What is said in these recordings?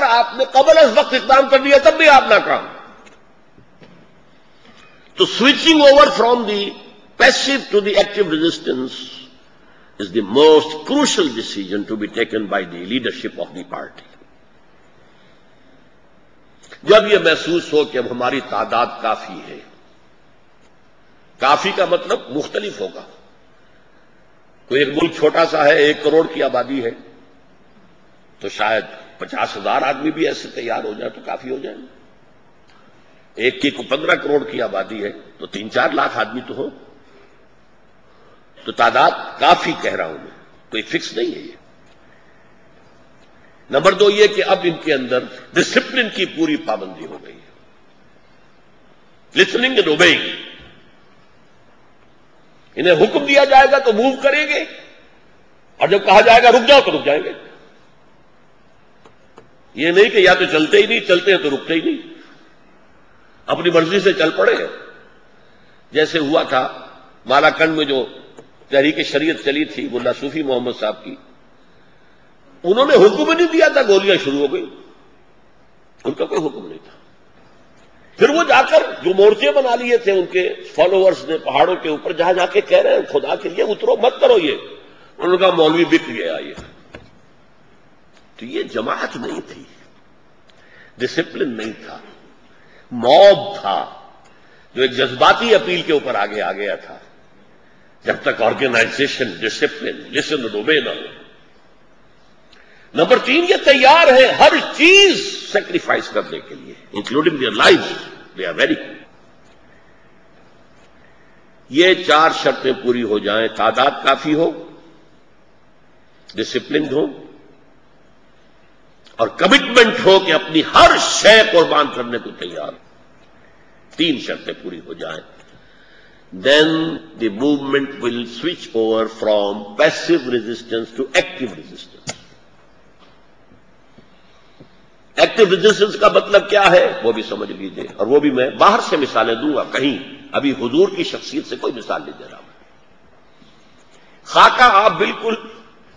اگر آپ نے قبل از وقت اقدام کر دیا تب بھی آپ ناکام. تو switching over from the passive to the active resistance is the most crucial decision to be taken by the leadership of the party. جب یہ محسوس ہو کہ اب ہماری تعداد کافی ہے، کافی کا مطلب مختلف ہوگا. کوئی ایک ملک چھوٹا سا ہے، 1 کروڑ کی آبادی ہے، تو شاید 50,000 آدمی بھی ایسے تیار ہو جائے تو کافی ہو جائیں. ایک کی 15 کروڑ کی آبادی ہے تو 3-4 لاکھ آدمی تو ہو. تو تعداد کافی کہہ رہا ہوں میں، کوئی فکس نہیں ہے یہ. نمبر 2 یہ کہ اب ان کے اندر ڈسپلن کی پوری پابندی ہو گئی ہے. Listening and obeying. انہیں حکم دیا جائے گا تو موو کریں گے، اور جب کہا جائے گا رک جاؤ تو رک جائیں گے. یہ نہیں کہ یا تو چلتے ہی نہیں، چلتے ہیں تو رکتے ہی نہیں، اپنی مرضی سے چل پڑے. جیسے ہوا تھا مالاکنڈ میں جو تحریک شریعت چلی تھی ملا صوفی محمد صاحب کی، انہوں نے حکم نہیں دیا تھا، گولیاں شروع ہو گئی. ان کا کوئی حکم نہیں تھا. پھر وہ جا کر جو مورچے بنا لیے تھے ان کے فالوورز نے پہاڑوں کے اوپر، جہاں جا کے کہہ رہے ہیں خدا کے لیے اترو، مت کرو یہ. انہوں نے کہا مولوی بک گیا یہ. تو یہ جماعت نہیں تھی، ڈسپلن نہیں تھا، موب تھا جو ایک جذباتی اپیل کے اوپر آگے آ گیا تھا. جب تک organization, discipline, listen and obey نہ ہو. نمبر 3 یہ تیار ہے ہر چیز سیکریفائس کرنے کے لیے، including their life. They are ready. یہ 4 شرطیں پوری ہو جائیں، تعداد کافی ہو، ڈسپلن ہو، اور کمٹمنٹ ہو کہ اپنی ہر شے قربان کرنے کو تیار. 3 شرطیں پوری ہو جائیں، then the movement will switch over from passive resistance to active resistance. Active resistance کا مطلب کیا ہے وہ بھی سمجھ لیجئے، اور وہ بھی میں باہر سے مثالیں دوں گا، کہیں ابھی حضور کی شخصیت سے کوئی مثال نہیں دے رہا ہوں. خاکہ آپ بالکل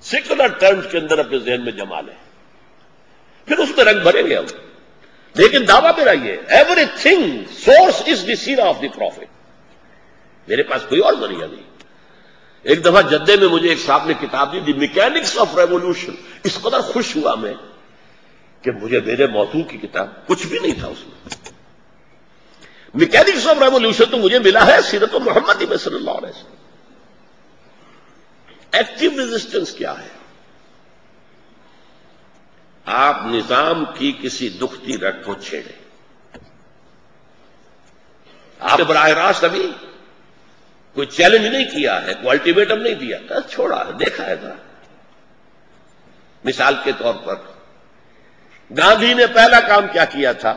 سیکولر ٹرمز کے اندر اپنے ذہن میں جما لیں، پھر اس میں رنگ بھریں گے ہم. لیکن دعویٰ میرا یہ، every thing source is the seerah of the prophet. میرے پاس کوئی اور ذریعہ نہیں. ایک دفعہ جدے میں مجھے ایک صاحب نے کتاب دی، دی میکینکس آف ریولوشن. اس قدر خوش ہوا میں کہ مجھے میرے موضوع کی کتاب کچھ بھی نہیں تھا اس میں. میکینکس آف ریولوشن تو مجھے ملا ہے سیرت محمدی میں صلی اللہ علیہ وسلم. ایکٹیو ریزسٹنس کیا ہے؟ آپ نظام کی کسی دکھتی رگ کو چھیڑیں. آپ نے براہ راست ابھی کوئی چیلنج نہیں کیا ہے، کوئی الٹیمیٹم نہیں دیا، چھوڑا ہے، دیکھا ہے ذرا. مثال کے طور پر گاندھی نے پہلا کام کیا کیا تھا؟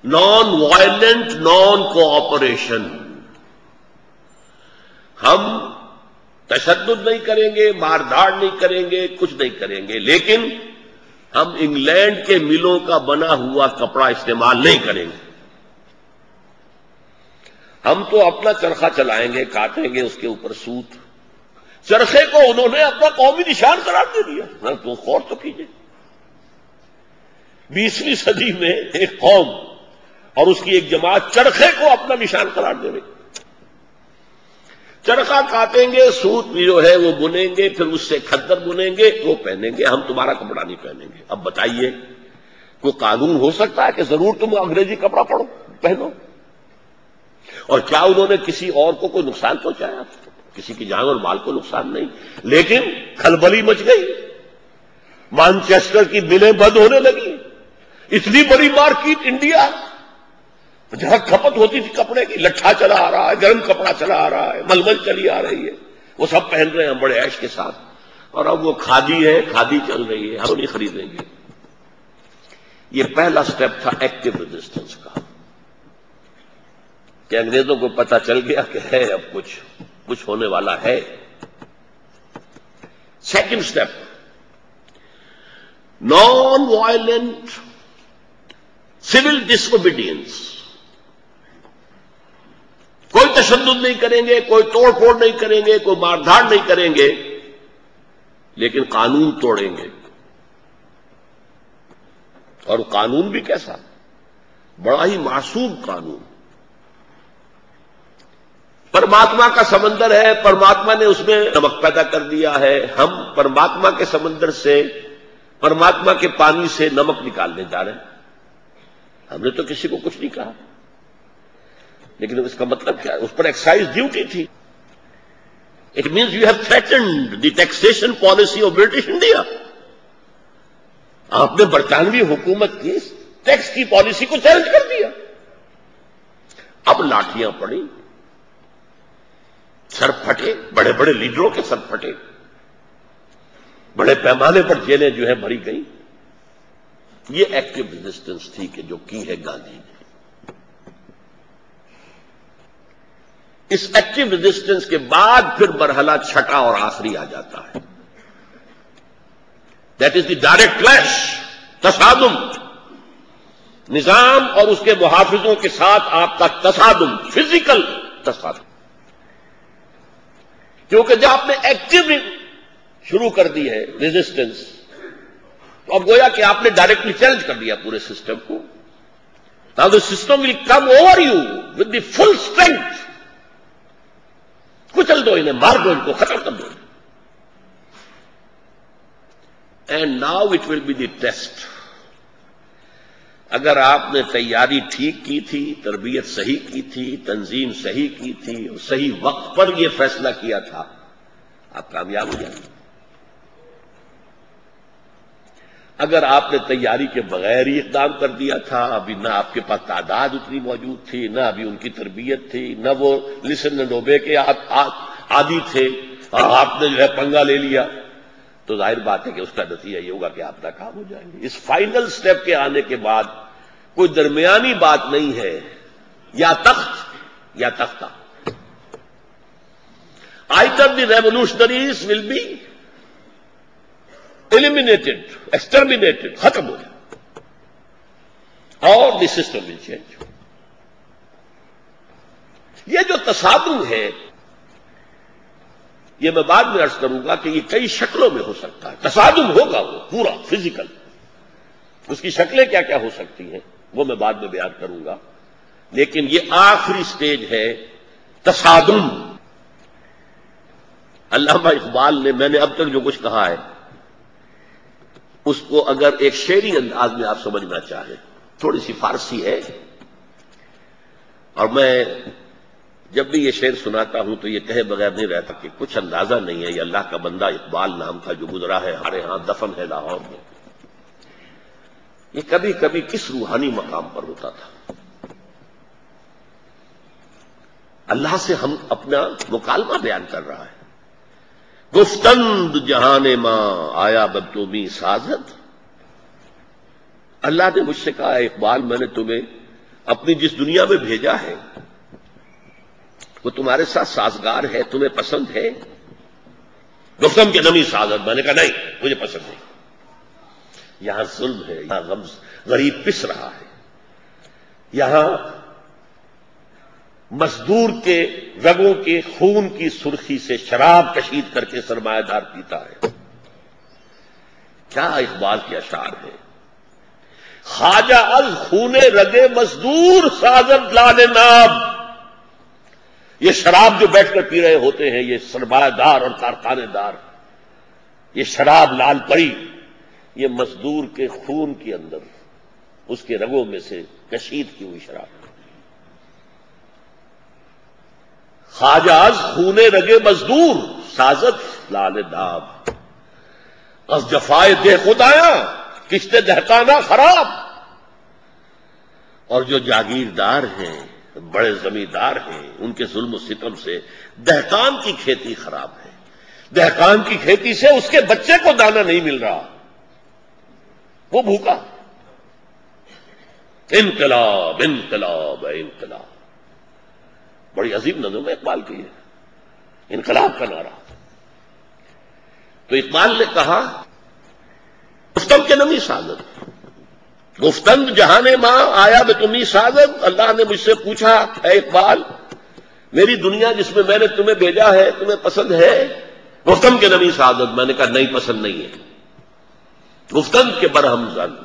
Non violent naan cooperation. ہم تشدد نہیں کریں گے، مار دھاڑ نہیں کریں گے، کچھ نہیں کریں گے، لیکن ہم انگلینڈ کے ملوں کا بنا ہوا کپڑا استعمال نہیں کریں گے. ہم تو اپنا چرخہ چلائیں گے، کاٹیں گے اس کے اوپر سوت. چرخے کو انہوں نے اپنا قومی نشان قرار دے دیا. تو غور تو کیجیے، 20ویں صدی میں ایک قوم اور اس کی ایک جماعت چرخے کو اپنا نشان قرار دے رہی. چرخہ کاٹیں گے، سوت جو ہے وہ بنیں گے، پھر اس سے کھدر بنیں گے، وہ پہنیں گے. ہم تمہارا کپڑا نہیں پہنیں گے. اب بتائیے کوئی قانون ہو سکتا ہے کہ ضرور تم انگریزی کپڑا پہنو؟ اور کیا انہوں نے کسی اور کو کوئی نقصان پہنچایا؟ کسی کی جان اور مال کو نقصان نہیں. لیکن کھلبلی مچ گئی، مانچسٹر کی ملیں بند ہونے لگی. اتنی بڑی مارکیٹ انڈیا جہاں کھپت ہوتی تھی کپڑے کی، لٹھا چلا آ رہا ہے، گرم کپڑا چلا آ رہا ہے، ململ چلی آ رہی ہے، وہ سب پہن رہے ہیں بڑے عیش کے ساتھ. اور اب وہ کھادی ہے، کھادی چل رہی ہے، ہم نہیں خریدیں گے. یہ پہلا سٹیپ تھا ایکٹیو ریزسٹنس کا، کہ انگریزوں کو پتہ چل گیا کہ ہے اب کچھ ہونے والا ہے. Second step, non violent civil disobedience. کوئی تشدد نہیں کریں گے، کوئی توڑ پھوڑ نہیں کریں گے، کوئی مار دھاڑ نہیں کریں گے، لیکن قانون توڑیں گے. اور قانون بھی کیسا، بڑا ہی معصوم قانون. پرماتما کا سمندر ہے، پرماتما نے اس میں نمک پیدا کر دیا ہے. ہم پرماتما کے سمندر سے، پرماتما کے پانی سے نمک نکالنے جا رہے ہیں. ہم نے تو کسی کو کچھ نہیں کہا، لیکن اس کا مطلب کیا ہے؟ اس پر ایکسائز ڈیوٹی تھی. It means you have threatened the taxation policy of British India. آپ نے برطانوی حکومت کی ٹیکس کی پالیسی کو چیلنج کر دیا. اب لاٹھیاں پڑی، سر پھٹے، بڑے بڑے لیڈروں کے سر پھٹے، بڑے پیمانے پر جیلیں جو ہے بھری گئی. یہ ایکٹیو ریزسٹنس تھی کہ جو کی ہے گاندھی نے. اس ایکٹیو ریزسٹنس کے بعد پھر مرحلہ چھٹا اور آخری آ جاتا ہے. That is the direct clash, تصادم. نظام اور اس کے محافظوں کے ساتھ آپ کا تصادم، فزیکل تصادم. کیونکہ جب آپ نے ایکٹیو شروع کر دی ہے ریزسٹنس، تو اب گویا کہ آپ نے ڈائریکٹلی چیلنج کر دیا پورے سسٹم کو. Now the system will come over you with the full strength. کچل دو انہیں، مار دو ان کو، ختم کر دو. And now it will be the test. اگر آپ نے تیاری ٹھیک کی تھی، تربیت صحیح کی تھی، تنظیم صحیح کی تھی، اور صحیح وقت پر یہ فیصلہ کیا تھا، آپ کامیاب ہو جائیں. اگر آپ نے تیاری کے بغیر ہی اقدام کر دیا تھا، ابھی نہ آپ کے پاس تعداد اتنی موجود تھی، نہ ابھی ان کی تربیت تھی، نہ وہ لسن اینڈ اوبے کے عادی تھے، اور آپ نے جو ہے پنگا لے لیا، تو ظاہر بات ہے کہ اس کا نتیجہ یہ ہوگا کہ آپ ناکام ہو جائیں گے. اس فائنل سٹیپ کے آنے کے بعد کوئی درمیانی بات نہیں ہے، یا تخت یا تختہ. Either the revolutionaries will be eliminated, exterminated, ختم ہو جائے، اور the system will change. یہ جو تصادم ہے، یہ میں بعد میں عرض کروں گا کہ یہ کئی شکلوں میں ہو سکتا ہے. تصادم ہوگا وہ پورا فزیکل، اس کی شکلیں کیا کیا ہو سکتی ہیں وہ میں بعد میں بیان کروں گا. لیکن یہ آخری سٹیج ہے تصادم. علامہ اقبال نے، میں نے اب تک جو کچھ کہا ہے اس کو اگر ایک شعری انداز میں آپ سمجھنا چاہیں، تھوڑی سی فارسی ہے، اور میں جب بھی یہ شعر سناتا ہوں تو یہ کہے بغیر نہیں رہتا کہ کچھ اندازہ نہیں ہے یہ اللہ کا بندہ اقبال نام تھا جو گزرا ہے ہمارے ہاں، دفن ہے لاہور میں. یہ کبھی کبھی کس روحانی مقام پر ہوتا تھا. اللہ سے ہم اپنا مکالمہ بیان کر رہا ہے. گفتند جہان ماں آیا بتومی سازد. اللہ نے مجھ سے کہا ہے اقبال، میں نے تمہیں اپنی جس دنیا میں بھیجا ہے وہ تمہارے ساتھ سازگار ہے، تمہیں پسند ہے. گفتم کے نمی سازد، میں نے کہا نہیں مجھے پسند نہیں. یہاں ظلم ہے، یہاں غریب پس رہا ہے، یہاں مزدور کے رگوں کے خون کی سرخی سے شراب کشید کر کے سرمایہ دار پیتا ہے. کیا اقبال کے اشعار ہے. خواجہ از خون رگے مزدور سازد لال ناب. یہ شراب جو بیٹھ کر پی رہے ہوتے ہیں یہ سرمایہ دار اور کارخانے دار، یہ شراب لال پری، یہ مزدور کے خون کے اندر اس کے رگوں میں سے کشید کی ہوئی شراب. خواجہ از خون رگے مزدور سازد لال ناب. از جفائے دہ خدایا کشتے دہقانہ خراب. اور جو جاگیردار ہیں، بڑے زمیندار ہیں، ان کے ظلم و ستم سے دہقان کی کھیتی خراب ہے. دہقان کی کھیتی سے اس کے بچے کو دانا نہیں مل رہا، وہ بھوکا. انقلاب انقلاب انقلاب، بڑی عظیم نظم ہے اقبال کی ہے، انقلاب کا نعرہ. تو اقبال نے کہا گفتم کے نمی سازد، گفتند جہان ماں آیا بے تمی سازد. اللہ نے مجھ سے پوچھا اے اقبال، میری دنیا جس میں میں نے تمہیں بھیجا ہے تمہیں پسند ہے؟ گفتم کے نمی سازد، میں نے کہا نہیں پسند نہیں ہے. گفتند کے برہم زن،